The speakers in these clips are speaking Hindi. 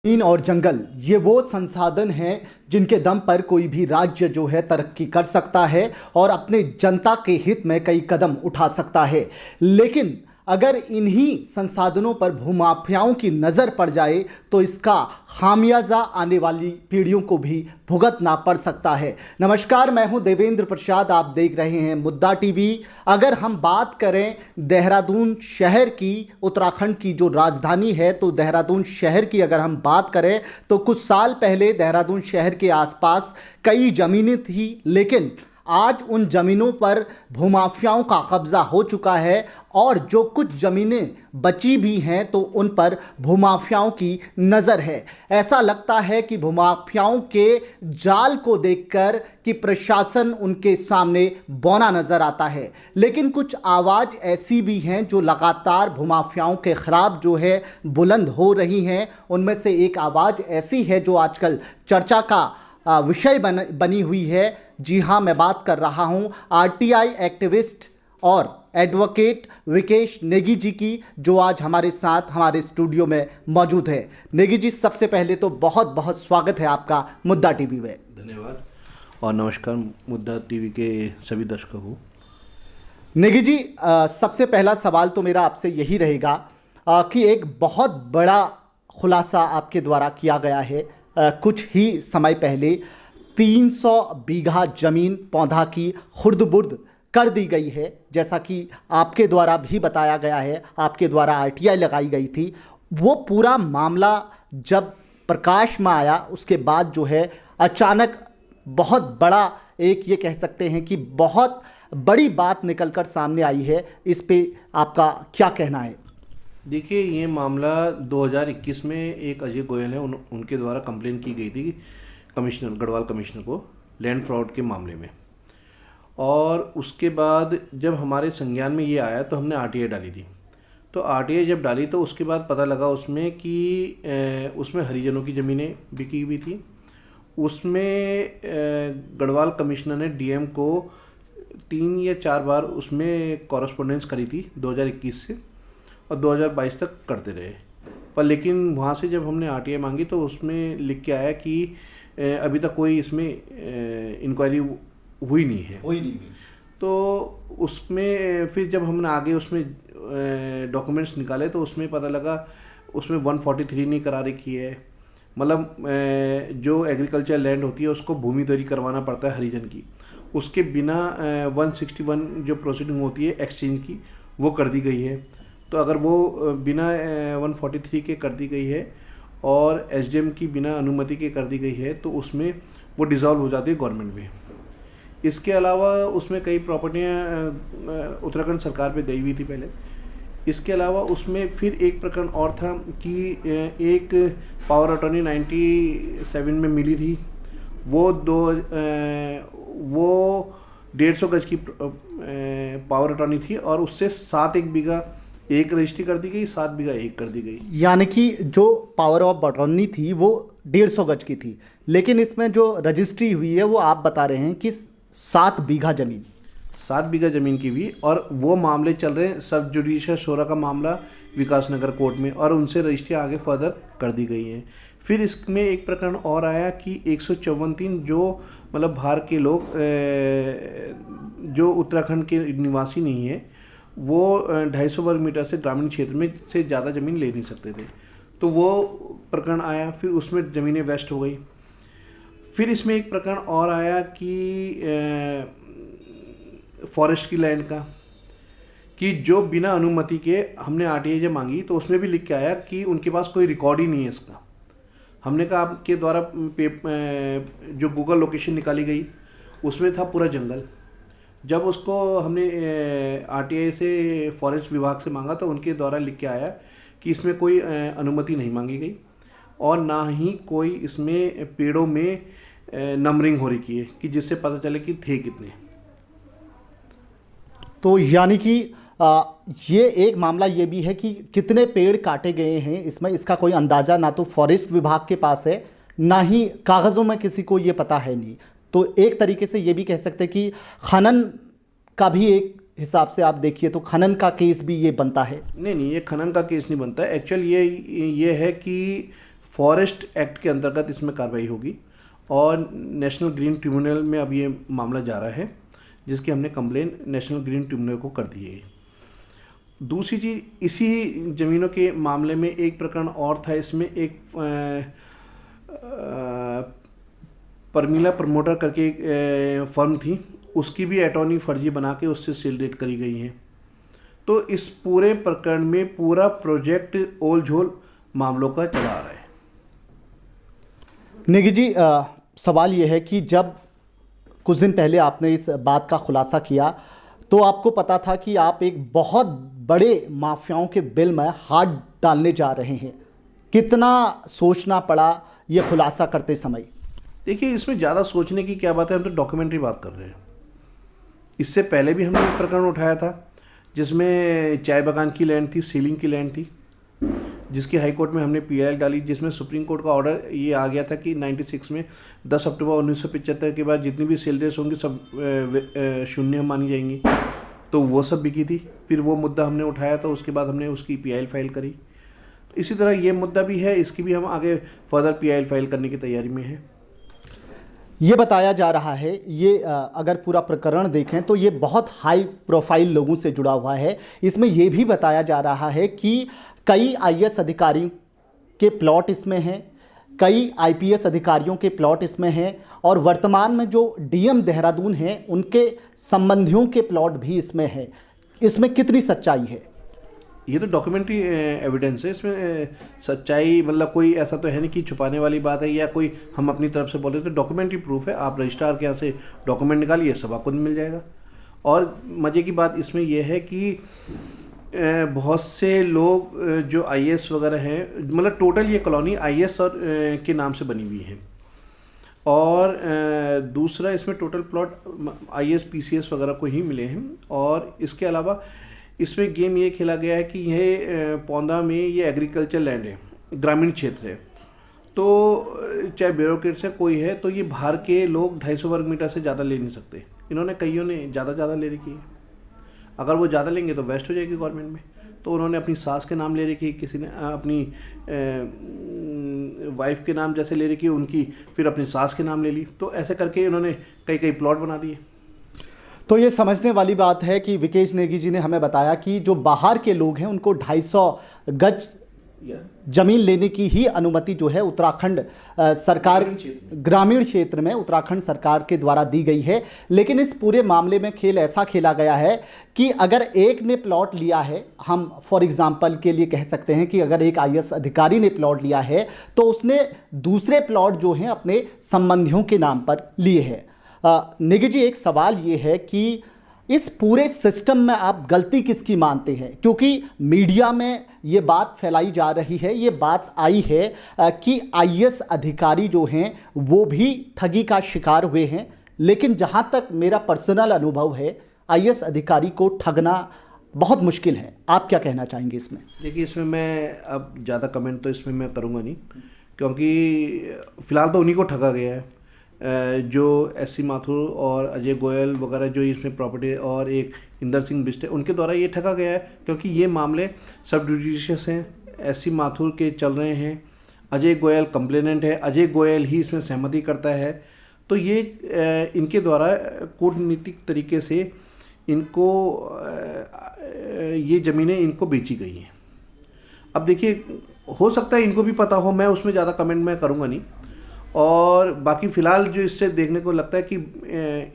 जमीन और जंगल ये वो संसाधन हैं जिनके दम पर कोई भी राज्य जो है तरक्की कर सकता है और अपने जनता के हित में कई कदम उठा सकता है। लेकिन अगर इन्हीं संसाधनों पर भूमाफियाओं की नज़र पड़ जाए तो इसका खामियाजा आने वाली पीढ़ियों को भी भुगतना पड़ सकता है। नमस्कार, मैं हूं देवेंद्र प्रसाद, आप देख रहे हैं मुद्दा टीवी। अगर हम बात करें देहरादून शहर की, उत्तराखंड की जो राजधानी है, तो देहरादून शहर की अगर हम बात करें तो कुछ साल पहले देहरादून शहर के आसपास कई ज़मीनें थी, लेकिन आज उन ज़मीनों पर भूमाफियाओं का कब्ज़ा हो चुका है और जो कुछ ज़मीनें बची भी हैं तो उन पर भूमाफियाओं की नज़र है। ऐसा लगता है कि भूमाफियाओं के जाल को देखकर कि प्रशासन उनके सामने बौना नज़र आता है, लेकिन कुछ आवाज़ ऐसी भी हैं जो लगातार भूमाफियाओं के ख़िलाफ़ जो है बुलंद हो रही हैं। उनमें से एक आवाज़ ऐसी है जो आजकल चर्चा का विषय बनी हुई है। जी हाँ, मैं बात कर रहा हूँ आरटीआई एक्टिविस्ट और एडवोकेट विकेश नेगी जी की, जो आज हमारे साथ हमारे स्टूडियो में मौजूद है। नेगी जी, सबसे पहले तो बहुत बहुत स्वागत है आपका मुद्दा टीवी में। धन्यवाद और नमस्कार मुद्दा टीवी के सभी दर्शकों को। नेगी जी, सबसे पहला सवाल तो मेरा आपसे यही रहेगा कि एक बहुत बड़ा खुलासा आपके द्वारा किया गया है कुछ ही समय पहले। 300 बीघा ज़मीन पौधा की खुर्द-बुर्द कर दी गई है, जैसा कि आपके द्वारा भी बताया गया है, आपके द्वारा आरटीआई लगाई गई थी। वो पूरा मामला जब प्रकाश में आया उसके बाद जो है अचानक बहुत बड़ा, एक ये कह सकते हैं कि बहुत बड़ी बात निकलकर सामने आई है। इस पे आपका क्या कहना है? देखिए, ये मामला 2021 में एक अजय गोयल है, उनके द्वारा कंप्लेन की गई थी कमिश्नर, गढ़वाल कमिश्नर को, लैंड फ्रॉड के मामले में। और उसके बाद जब हमारे संज्ञान में ये आया तो हमने आरटीआई डाली थी। तो आरटीआई जब डाली तो उसके बाद पता लगा उसमें कि उसमें हरिजनों की ज़मीनें बिकी हुई थी। उसमें गढ़वाल कमिश्नर ने डीएम को 3 या 4 बार उसमें कॉरस्पॉन्डेंस करी थी 2021 से, और 2022 तक करते रहे। पर लेकिन वहाँ से जब हमने आरटीआई मांगी तो उसमें लिख के आया कि अभी तक कोई इसमें इंक्वायरी हुई नहीं है। तो उसमें फिर जब हमने आगे उसमें डॉक्यूमेंट्स निकाले तो उसमें पता लगा उसमें 143 नहीं करा रखी है। मतलब जो एग्रीकल्चर लैंड होती है उसको भूमि दरी करवाना पड़ता है हरिजन की, उसके बिना 161 जो प्रोसीडिंग होती है एक्सचेंज की वो कर दी गई है। तो अगर वो बिना 143 के कर दी गई है और एसडीएम की बिना अनुमति के कर दी गई है तो उसमें वो डिज़ोल्व हो जाती है गवर्नमेंट में। इसके अलावा उसमें कई प्रॉपर्टियाँ उत्तराखंड सरकार पे गई हुई थी पहले। इसके अलावा उसमें फिर एक प्रकरण और था कि एक पावर अटॉर्नी 97 में मिली थी। वो 150 गज की पावर अटॉर्नी थी और उससे 7 बीघा एक रजिस्ट्री कर दी गई, 7 बीघा एक कर दी गई। यानी कि जो पावर ऑफ अटॉर्नी थी वो 150 गज की थी, लेकिन इसमें जो रजिस्ट्री हुई है वो आप बता रहे हैं कि 7 बीघा ज़मीन, 7 बीघा ज़मीन की भी। और वो मामले चल रहे हैं, सब जुडिशियल शोरा का मामला विकास नगर कोर्ट में, और उनसे रजिस्ट्री आगे फर्दर कर दी गई है। फिर इसमें एक प्रकरण और आया कि 154 जो मतलब बाहर के लोग जो उत्तराखंड के निवासी नहीं है वो 250 वर्ग मीटर से ग्रामीण क्षेत्र में से ज़्यादा ज़मीन ले नहीं सकते थे, तो वो प्रकरण आया। फिर उसमें ज़मीनें वेस्ट हो गई। फिर इसमें एक प्रकरण और आया कि फॉरेस्ट की लैंड का, कि जो बिना अनुमति के हमने आरटीआई जब मांगी तो उसमें भी लिख के आया कि उनके पास कोई रिकॉर्ड ही नहीं है इसका। हमने कहा आपके द्वारा जो गूगल लोकेशन निकाली गई उसमें था पूरा जंगल। जब उसको हमने आरटीआई से फॉरेस्ट विभाग से मांगा तो उनके द्वारा लिख के आया कि इसमें कोई अनुमति नहीं मांगी गई और ना ही कोई इसमें पेड़ों में नंबरिंग हो रही है कि जिससे पता चले कि थे कितने। तो यानी कि ये एक मामला ये भी है कि कितने पेड़ काटे गए हैं, इसमें इसका कोई अंदाज़ा ना तो फॉरेस्ट विभाग के पास है, ना ही कागज़ों में किसी को ये पता है नहीं। तो एक तरीके से ये भी कह सकते हैं कि खनन का भी एक हिसाब से आप देखिए तो खनन का केस भी ये बनता है। नहीं, ये खनन का केस नहीं बनता है। एक्चुअल ये है कि फॉरेस्ट एक्ट के अंतर्गत इसमें कार्रवाई होगी और नेशनल ग्रीन ट्रिब्यूनल में अब ये मामला जा रहा है, जिसकी हमने कंप्लेन नेशनल ग्रीन ट्रिब्यूनल को कर दी है। दूसरी चीज़, इसी ज़मीनों के मामले में एक प्रकरण और था। इसमें एक परमिला प्रमोटर करके एक फर्म थी, उसकी भी अटॉर्नी फर्जी बना के उससे सील डेट करी गई है। तो इस पूरे प्रकरण में पूरा प्रोजेक्ट ओल झोल मामलों का चला आ रहा है। नेगी जी, सवाल ये है कि जब कुछ दिन पहले आपने इस बात का खुलासा किया तो आपको पता था कि आप एक बहुत बड़े माफियाओं के बिल में हाथ डालने जा रहे हैं। कितना सोचना पड़ा ये खुलासा करते समय? देखिए, इसमें ज़्यादा सोचने की क्या बात है, हम तो डॉक्यूमेंट्री बात कर रहे हैं। इससे पहले भी हमने एक प्रकरण उठाया था जिसमें चाय बागान की लैंड थी, सीलिंग की लैंड थी, जिसकी हाई कोर्ट में हमने पीआईएल डाली, जिसमें सुप्रीम कोर्ट का ऑर्डर ये आ गया था कि 96 में 10 अक्टूबर 1975 के बाद जितनी भी सेल डेट्स होंगी सब शून्य मानी जाएंगी। तो वो सब बिकी थी। फिर वो मुद्दा हमने उठाया, तो उसके बाद हमने उसकी पीआईएल फाइल करी। तो इसी तरह ये मुद्दा भी है, इसकी भी हम आगे फर्दर पीआईएल फाइल करने की तैयारी में है। ये बताया जा रहा है, ये अगर पूरा प्रकरण देखें तो ये बहुत हाई प्रोफाइल लोगों से जुड़ा हुआ है। इसमें ये भी बताया जा रहा है कि कई आईएएस अधिकारियों के प्लॉट इसमें हैं, कई आईपीएस अधिकारियों के प्लॉट इसमें हैं और वर्तमान में जो डीएम देहरादून हैं उनके संबंधियों के प्लॉट भी इसमें हैं। इसमें कितनी सच्चाई है? ये तो डॉक्यूमेंट्री एविडेंस है। इसमें सच्चाई मतलब कोई ऐसा तो है नहीं कि छुपाने वाली बात है या कोई हम अपनी तरफ से बोल रहे, तो डॉक्यूमेंट्री प्रूफ है। आप रजिस्ट्रार के यहाँ से डॉक्यूमेंट निकालिए, सब आपको मिल जाएगा। और मज़े की बात इसमें यह है कि बहुत से लोग जो आईएएस वगैरह हैं, मतलब टोटल ये कॉलोनी आईएएस और के नाम से बनी हुई है। और दूसरा, इसमें टोटल प्लॉट आईएएस पीसीएस वगैरह को ही मिले हैं। और इसके अलावा इसमें गेम ये खेला गया है कि यह पौंदा में ये एग्रीकल्चर लैंड है, ग्रामीण क्षेत्र है। तो चाहे ब्यूरोक्रेट्स है कोई है, तो ये बाहर के लोग 250 वर्ग मीटर से ज़्यादा ले नहीं सकते। इन्होंने कईयों ने ज़्यादा ले रखी है। अगर वो ज़्यादा लेंगे तो वेस्ट हो जाएगी गवर्नमेंट में। तो उन्होंने अपनी सास के नाम ले रखी, किसी ने अपनी वाइफ के नाम जैसे ले रखी, उनकी फिर अपनी सास के नाम ले ली। तो ऐसे करके इन्होंने कई प्लॉट बना दिए। तो ये समझने वाली बात है कि विकेश नेगी जी ने हमें बताया कि जो बाहर के लोग हैं उनको 250 गज जमीन लेने की ही अनुमति जो है उत्तराखंड सरकार ग्रामीण क्षेत्र में उत्तराखंड सरकार के द्वारा दी गई है। लेकिन इस पूरे मामले में खेल ऐसा खेला गया है कि अगर एक ने प्लॉट लिया है, हम फॉर एग्जांपल के लिए कह सकते हैं कि अगर एक आईएएस अधिकारी ने प्लॉट लिया है तो उसने दूसरे प्लॉट जो हैं अपने संबंधियों के नाम पर लिए हैं। नेगी जी, एक सवाल ये है कि इस पूरे सिस्टम में आप गलती किसकी मानते हैं? क्योंकि मीडिया में ये बात फैलाई जा रही है, ये बात आई है कि आईएएस अधिकारी जो हैं वो भी ठगी का शिकार हुए हैं। लेकिन जहाँ तक मेरा पर्सनल अनुभव है, आईएएस अधिकारी को ठगना बहुत मुश्किल है। आप क्या कहना चाहेंगे इसमें? देखिए, इसमें मैं अब ज़्यादा कमेंट तो इसमें मैं करूँगा नहीं, क्योंकि फ़िलहाल तो उन्हीं को ठगा गया है, जो एससी माथुर और अजय गोयल वगैरह जो इसमें प्रॉपर्टी, और एक इंदर सिंह बिष्ट है, उनके द्वारा ये ठगा गया है। क्योंकि ये मामले सब जुडिशियस हैं, एससी माथुर के चल रहे हैं, अजय गोयल कंप्लेनेंट है, अजय गोयल ही इसमें सहमति करता है। तो ये इनके द्वारा कूटनीतिक तरीके से इनको ये ज़मीनें इनको बेची गई हैं। अब देखिए, हो सकता है इनको भी पता हो, मैं उसमें ज़्यादा कमेंट मैं करूँगा नहीं। और बाकी फ़िलहाल जो इससे देखने को लगता है कि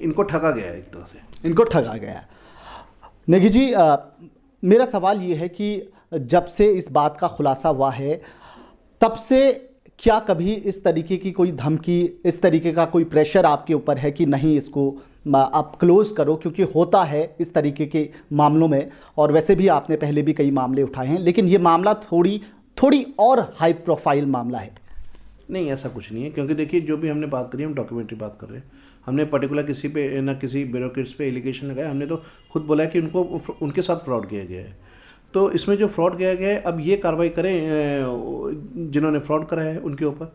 इनको ठगा गया है, एक तरह से इनको ठगा गया। नेगी जी, मेरा सवाल ये है कि जब से इस बात का खुलासा हुआ है तब से क्या कभी इस तरीके की कोई धमकी, इस तरीके का कोई प्रेशर आपके ऊपर है कि नहीं इसको आप क्लोज़ करो? क्योंकि होता है इस तरीके के मामलों में, और वैसे भी आपने पहले भी कई मामले उठाए हैं, लेकिन ये मामला थोड़ी और हाई प्रोफाइल मामला है। नहीं, ऐसा कुछ नहीं है। क्योंकि देखिए, जो भी हमने बात करी, हम डॉक्यूमेंट्री बात कर रहे हैं। हमने पर्टिकुलर किसी पे ना किसी ब्यूरोक्रेट्स पे एलिगेशन लगाया। हमने तो खुद बोला है कि उनके साथ फ्रॉड किया गया है। तो इसमें जो फ्रॉड किया गया है, अब ये कार्रवाई करें जिन्होंने फ्रॉड करा है उनके ऊपर।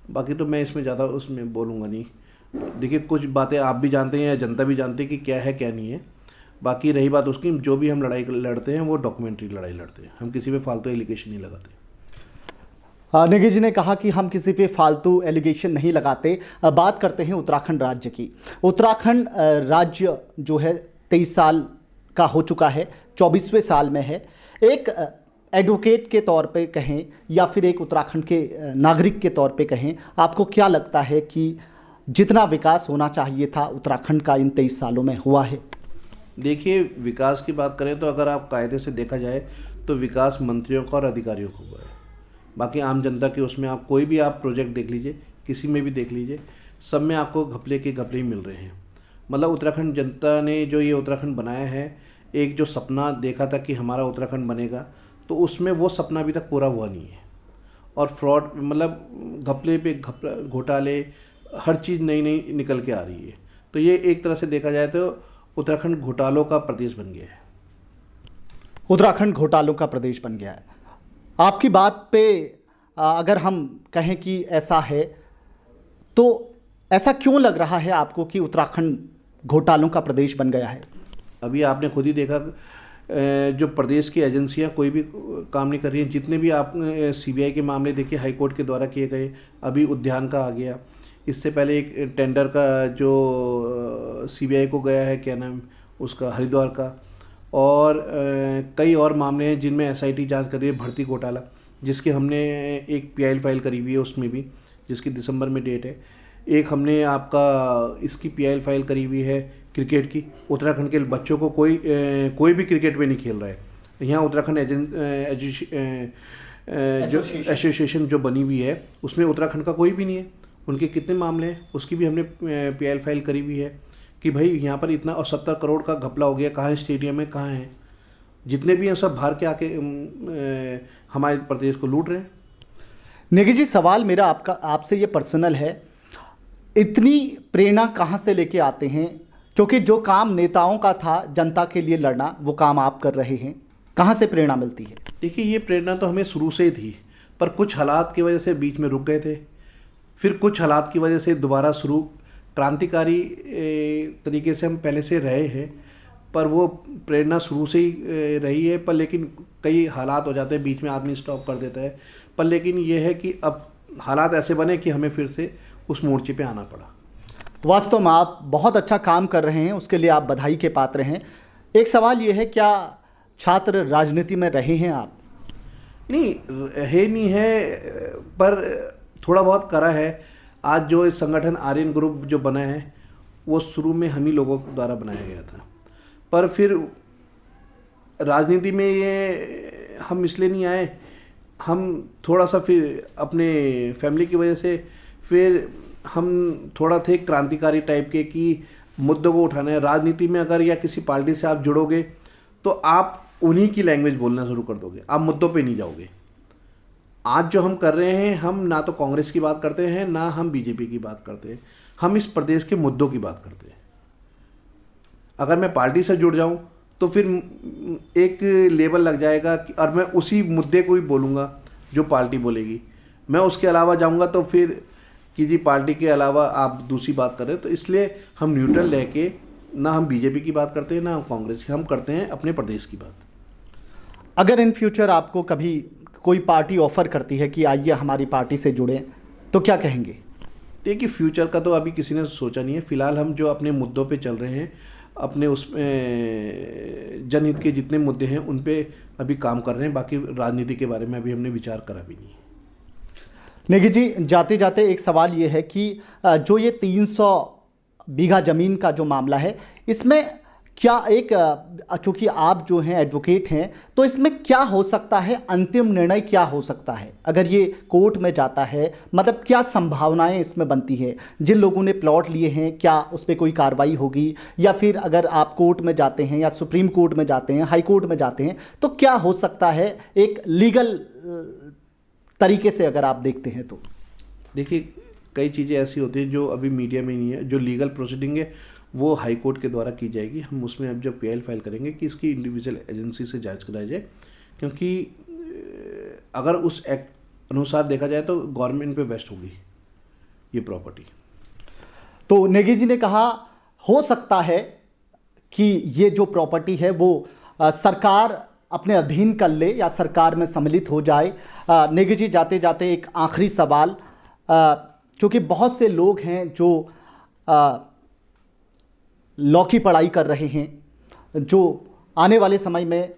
बाकी तो मैं इसमें ज़्यादा उसमें बोलूँगा नहीं। देखिए, कुछ बातें आप भी जानते हैं या जनता भी जानती है कि क्या है क्या नहीं है। बाकी रही बात उसकी, जो भी हम लड़ाई लड़ते हैं वो डॉक्यूमेंट्री लड़ाई लड़ते हैं, हम किसी पे फालतू एलिगेशन नहीं लगाते। नेगी जी ने कहा कि हम किसी पे फालतू एलिगेशन नहीं लगाते। बात करते हैं उत्तराखंड राज्य की। उत्तराखंड राज्य जो है 23 साल का हो चुका है, 24वें साल में है। एक एडवोकेट के तौर पे कहें या फिर एक उत्तराखंड के नागरिक के तौर पे कहें, आपको क्या लगता है कि जितना विकास होना चाहिए था उत्तराखंड का इन 23 सालों में हुआ है? देखिए, विकास की बात करें तो अगर आप कायदे से देखा जाए तो विकास मंत्रियों का और अधिकारियों का हुआ है। बाकी आम जनता के उसमें आप कोई भी आप प्रोजेक्ट देख लीजिए, किसी में भी देख लीजिए, सब में आपको घपले के घपले ही मिल रहे हैं। मतलब उत्तराखंड जनता ने जो ये उत्तराखंड बनाया है, एक जो सपना देखा था कि हमारा उत्तराखंड बनेगा, तो उसमें वो सपना अभी तक पूरा हुआ नहीं है। और फ्रॉड, मतलब घपले पे घोटाले, हर चीज़ नई नई निकल के आ रही है। तो ये एक तरह से देखा जाए तो उत्तराखंड घोटालों का प्रदेश बन गया है। उत्तराखंड घोटालों का प्रदेश बन गया है। आपकी बात पे अगर हम कहें कि ऐसा है, तो ऐसा क्यों लग रहा है आपको कि उत्तराखंड घोटालों का प्रदेश बन गया है? अभी आपने खुद ही देखा, जो प्रदेश की एजेंसियां कोई भी काम नहीं कर रही हैं। जितने भी आप सीबीआई के मामले देखिए, हाई कोर्ट के द्वारा किए गए, अभी उद्यान का आ गया, इससे पहले एक टेंडर का जो सीबीआई को गया है, क्या नाम उसका, हरिद्वार का, और कई और मामले हैं जिनमें एसआईटी जांच कर रही है। भर्ती घोटाला, जिसकी हमने एक पीआईएल फाइल करी हुई है उसमें भी, जिसकी दिसंबर में डेट है। एक हमने आपका इसकी पीआईएल फाइल करी हुई है क्रिकेट की। उत्तराखंड के बच्चों को कोई भी क्रिकेट में नहीं खेल रहा है। यहाँ उत्तराखंड जो एसोसिएशन जो बनी हुई है, उसमें उत्तराखंड का कोई भी नहीं है। उनके कितने मामले हैं, उसकी भी हमने पीआईएल फाइल करी हुई है कि भाई यहाँ पर इतना, और 70 करोड़ का घपला हो गया। कहाँ है स्टेडियम में, कहाँ है? जितने भी हैं सब बाहर के आके हमारे प्रदेश को लूट रहे हैं। नेगी जी, सवाल मेरा आपसे ये पर्सनल है, इतनी प्रेरणा कहाँ से लेके आते हैं? क्योंकि जो काम नेताओं का था जनता के लिए लड़ना, वो काम आप कर रहे हैं, कहाँ से प्रेरणा मिलती है? देखिए, ये प्रेरणा तो हमें शुरू से ही थी, पर कुछ हालात की वजह से बीच में रुक गए थे। फिर कुछ हालात की वजह से दोबारा शुरू, क्रांतिकारी तरीके से हम पहले से रहे हैं, पर वो प्रेरणा शुरू से ही रही है। पर लेकिन कई हालात हो जाते हैं, बीच में आदमी स्टॉप कर देता है। पर लेकिन ये है कि अब हालात ऐसे बने कि हमें फिर से उस मोर्चे पे आना पड़ा। वास्तव में आप बहुत अच्छा काम कर रहे हैं, उसके लिए आप बधाई के पात्र हैं। एक सवाल ये है, क्या छात्र राजनीति में रहे हैं आप? नहीं है, पर थोड़ा बहुत करा है। आज जो इस संगठन आर्यन ग्रुप जो बना है, वो शुरू में हम ही लोगों द्वारा बनाया गया था। पर फिर राजनीति में ये हम इसलिए नहीं आए, हम थोड़ा सा फिर अपने फैमिली की वजह से फिर हम थोड़ा थे क्रांतिकारी टाइप के, कि मुद्दों को उठाना है। राजनीति में अगर या किसी पार्टी से आप जुड़ोगे तो आप उन्हीं की लैंग्वेज बोलना शुरू कर दोगे, आप मुद्दों पे नहीं जाओगे। आज जो हम कर रहे हैं, हम ना तो कांग्रेस की बात करते हैं, ना हम बीजेपी की बात करते हैं, हम इस प्रदेश के मुद्दों की बात करते हैं। अगर मैं पार्टी से जुड़ जाऊं तो फिर एक लेबल लग जाएगा और मैं उसी मुद्दे को ही बोलूँगा जो पार्टी बोलेगी। मैं उसके अलावा जाऊँगा तो फिर कि जी पार्टी के अलावा आप दूसरी बात कर रहे हैं। तो इसलिए हम न्यूट्रल रह के, ना हम बीजेपी की बात करते हैं, ना हम कांग्रेस की, हम करते हैं अपने प्रदेश की बात। अगर इन फ्यूचर आपको कभी कोई पार्टी ऑफर करती है कि आइए हमारी पार्टी से जुड़ें, तो क्या कहेंगे? देखिए, फ्यूचर का तो अभी किसी ने सोचा नहीं है। फिलहाल हम जो अपने मुद्दों पे चल रहे हैं, अपने उसमें जनहित के जितने मुद्दे हैं उन पे अभी काम कर रहे हैं। बाकी राजनीति के बारे में अभी हमने विचार करा भी नहीं है। नेगी जी, जाते जाते एक सवाल ये है कि जो ये 300 बीघा ज़मीन का जो मामला है, इसमें क्या एक, क्योंकि आप जो हैं एडवोकेट हैं, तो इसमें क्या हो सकता है, अंतिम निर्णय क्या हो सकता है अगर ये कोर्ट में जाता है? मतलब क्या संभावनाएं इसमें बनती है? जिन लोगों ने प्लॉट लिए हैं, क्या उस पर कोई कार्रवाई होगी? या फिर अगर आप कोर्ट में जाते हैं या सुप्रीम कोर्ट में जाते हैं, हाई कोर्ट में जाते हैं, तो क्या हो सकता है एक लीगल तरीके से अगर आप देखते हैं तो? देखिए, कई चीज़ें ऐसी होती हैं जो अभी मीडिया में नहीं है। जो लीगल प्रोसीडिंग है वो हाई कोर्ट के द्वारा की जाएगी। हम उसमें अब जब पीआईएल फाइल करेंगे कि इसकी इंडिविजुअल एजेंसी से जांच कराई जाए, क्योंकि अगर उस एक्ट अनुसार देखा जाए तो गवर्नमेंट पे वेस्ट होगी ये प्रॉपर्टी। तो नेगी जी ने कहा हो सकता है कि ये जो प्रॉपर्टी है वो सरकार अपने अधीन कर ले या सरकार में सम्मिलित हो जाए। नेगी जी, जाते जाते एक आखिरी सवाल, क्योंकि बहुत से लोग हैं जो लॉ की पढ़ाई कर रहे हैं, जो आने वाले समय में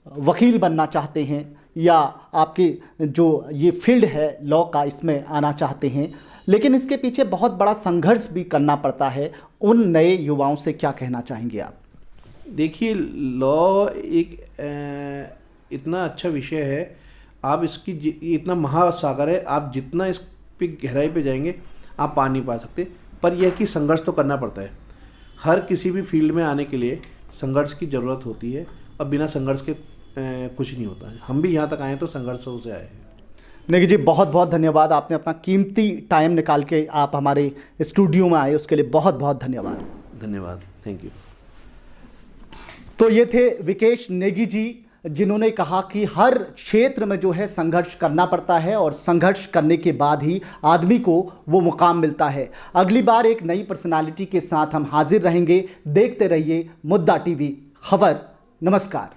वकील बनना चाहते हैं या आपके जो ये फील्ड है लॉ का इसमें आना चाहते हैं, लेकिन इसके पीछे बहुत बड़ा संघर्ष भी करना पड़ता है। उन नए युवाओं से क्या कहना चाहेंगे आप? देखिए, लॉ एक इतना अच्छा विषय है, आप इसकी इतना महासागर है, आप जितना इस पे गहराई पे जाएंगे आप पा नहीं पा सकते। पर यह कि संघर्ष तो करना पड़ता है। हर किसी भी फील्ड में आने के लिए संघर्ष की ज़रूरत होती है, और बिना संघर्ष के कुछ नहीं होता है। हम भी यहाँ तक आए तो संघर्षों से आए हैं। नेगी जी, बहुत बहुत धन्यवाद, आपने अपना कीमती टाइम निकाल के आप हमारे स्टूडियो में आए, उसके लिए बहुत बहुत धन्यवाद। धन्यवाद, थैंक यू। तो ये थे विकेश नेगी जी, जिन्होंने कहा कि हर क्षेत्र में जो है संघर्ष करना पड़ता है और संघर्ष करने के बाद ही आदमी को वो मुकाम मिलता है। अगली बार एक नई पर्सनालिटी के साथ हम हाजिर रहेंगे। देखते रहिए मुद्दा टीवी खबर। नमस्कार।